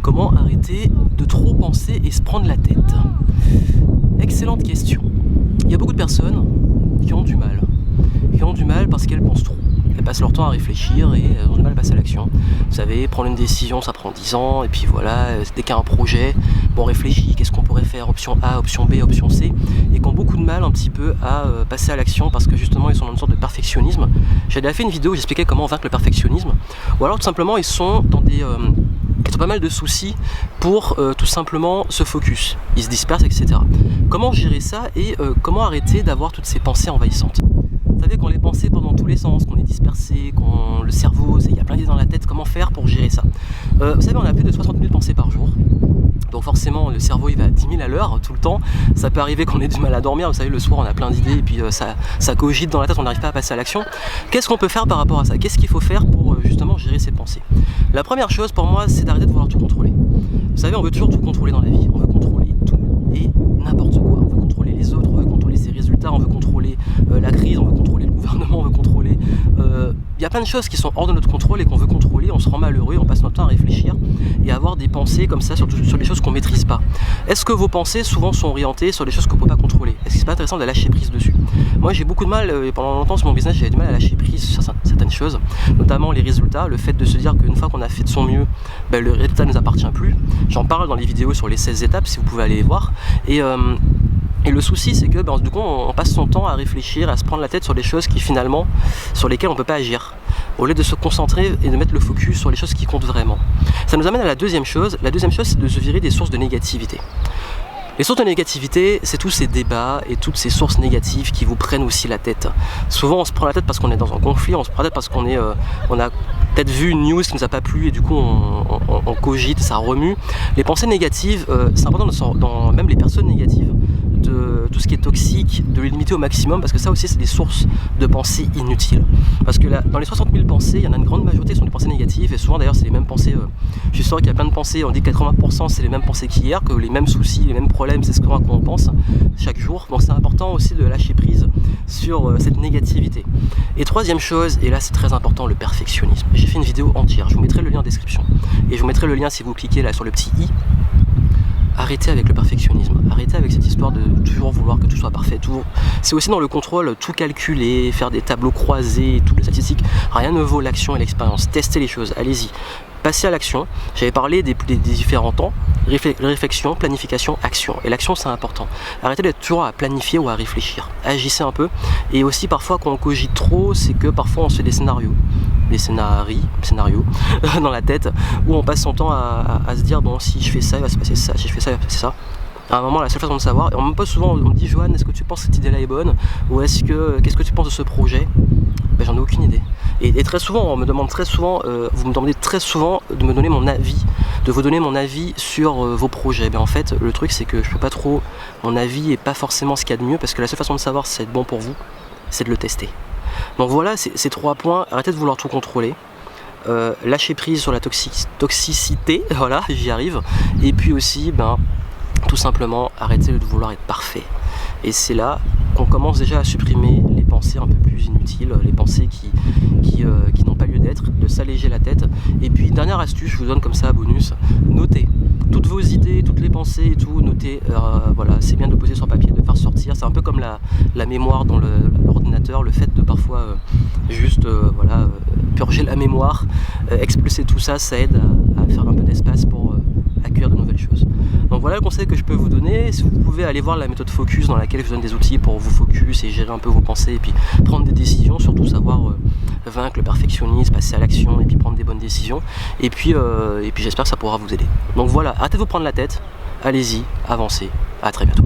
Comment arrêter de trop penser et se prendre la tête? Excellente question. Il y a beaucoup de personnes qui ont du mal. Parce qu'elles pensent trop. Elles passent leur temps à réfléchir et elles ont du mal à passer à l'action. Vous savez, prendre une décision, ça prend 10 ans, et puis voilà, dès qu'il y a un projet, on réfléchit, qu'est-ce qu'on pourrait faire, option A, option B, option C, et qui ont beaucoup de mal un petit peu à passer à l'action parce que justement ils sont dans une sorte de perfectionnisme. J'avais déjà fait une vidéo où j'expliquais comment vaincre le perfectionnisme, ou alors tout simplement ils sont dans ils ont pas mal de soucis pour tout simplement se focus, ils se dispersent, etc. Comment gérer ça et comment arrêter d'avoir toutes ces pensées envahissantes? Vous savez qu'on est pensé pendant tous les sens, qu'on est dispersé, le cerveau, il y a plein d'idées dans la tête, comment faire pour gérer ça? Vous savez, on a plus de 60 000 pensées par jour. Donc forcément le cerveau il va à 10 000 à l'heure tout le temps. Ça peut arriver qu'on ait du mal à dormir, vous savez, le soir on a plein d'idées et puis ça cogite dans la tête, on n'arrive pas à passer à l'action. Qu'est-ce qu'on peut faire par rapport à ça? Qu'est-ce qu'il faut faire pour justement gérer ces pensées? La première chose pour moi, c'est d'arrêter de vouloir tout contrôler. Vous savez, on veut toujours tout contrôler dans la vie, on veut contrôler tout et n'importe quoi. On veut contrôler les autres, on veut contrôler ses résultats, on veut contrôler la crise, on veut contrôler le gouvernement, on veut contrôler... Il y a plein de choses qui sont hors de notre contrôle et qu'on veut contrôler, on se rend malheureux, on passe notre temps à réfléchir et à avoir des pensées comme ça sur des choses qu'on ne maîtrise pas. Est-ce que vos pensées souvent sont orientées sur des choses qu'on ne peut pas contrôler? Est-ce que c'est pas intéressant de lâcher prise dessus? Moi j'ai beaucoup de mal, pendant longtemps sur mon business j'avais du mal à lâcher prise sur certaines choses, notamment les résultats, le fait de se dire qu'une fois qu'on a fait de son mieux, le résultat ne nous appartient plus. J'en parle dans les vidéos sur les 16 étapes si vous pouvez aller les voir. Et le souci c'est que du coup on passe son temps à réfléchir, à se prendre la tête sur des choses qui finalement, sur lesquelles on ne peut pas agir, au lieu de se concentrer et de mettre le focus sur les choses qui comptent vraiment. Ça nous amène à la deuxième chose. La deuxième chose, c'est de se virer des sources de négativité. Les sources de négativité, c'est tous ces débats et toutes ces sources négatives qui vous prennent aussi la tête. Souvent on se prend la tête parce qu'on est dans un conflit, on se prend la tête parce qu'on a peut-être vu une news qui nous a pas plu et du coup on cogite, ça remue. Les pensées négatives, c'est important dans même les personnes négatives, de tout ce qui est toxique, de les limiter au maximum, parce que ça aussi c'est des sources de pensées inutiles. Parce que là, dans les 60 000 pensées, il y en a une grande majorité qui sont des pensées négatives, et souvent d'ailleurs c'est les mêmes pensées, je suis sûr qu'il y a plein de pensées, on dit que 80% c'est les mêmes pensées qu'hier, que les mêmes soucis, les mêmes problèmes, c'est ce qu'on pense chaque jour. Donc c'est important aussi de lâcher prise sur cette négativité. Et troisième chose, et là c'est très important, le perfectionnisme. J'ai fait une vidéo entière, je vous mettrai le lien en description, et je vous mettrai le lien si vous cliquez là sur le petit i. Arrêtez avec le perfectionnisme, arrêtez avec cette histoire de toujours vouloir que tout soit parfait. C'est aussi dans le contrôle, tout calculer, faire des tableaux croisés, toutes les statistiques. Rien ne vaut l'action et l'expérience. Testez les choses, allez-y. Passez à l'action. J'avais parlé des différents temps, réflexion, planification, action. Et l'action c'est important. Arrêtez d'être toujours à planifier ou à réfléchir. Agissez un peu. Et aussi parfois quand on cogite trop, c'est que parfois on se fait des scénarios dans la tête, où on passe son temps à se dire bon, si je fais ça il va se passer ça, si je fais ça il va se passer ça. À un moment la seule façon de savoir, et on me pose souvent, on me dit Johan, est-ce que tu penses que cette idée là est bonne, ou qu'est-ce que tu penses de ce projet? J'en ai aucune idée. Et très souvent, on me demande très souvent, vous me demandez très souvent de me donner mon avis, de vous donner mon avis sur vos projets. En fait, le truc c'est que je peux pas trop, mon avis est pas forcément ce qu'il y a de mieux, parce que la seule façon de savoir si c'est bon pour vous, c'est de le tester. Donc voilà, ces 3 points, arrêtez de vouloir tout contrôler, lâchez prise sur la toxicité, voilà, j'y arrive, et puis aussi, tout simplement, arrêtez de vouloir être parfait. Et c'est là qu'on commence déjà à supprimer les pensées un peu plus inutiles, les pensées qui n'ont pas lieu d'être, de s'alléger la tête. Et puis, dernière astuce, je vous donne comme ça, bonus, notez toutes vos idées, toutes les pensées et tout, notez, voilà, c'est bien de poser sur papier, de faire sortir, c'est un peu comme la mémoire dans l'ordinateur, le fait de parfois juste purger la mémoire, expulser tout ça, ça aide à faire un peu d'espace pour accueillir de nouvelles choses. Donc voilà le conseil que je peux vous donner. Si vous pouvez aller voir la méthode Focus dans laquelle je vous donne des outils pour vous focus et gérer un peu vos pensées et puis prendre des décisions, surtout savoir vaincre le perfectionnisme, passer à l'action et puis prendre des bonnes décisions. Et puis j'espère que ça pourra vous aider. Donc voilà, arrêtez de vous prendre la tête, allez-y, avancez, à très bientôt.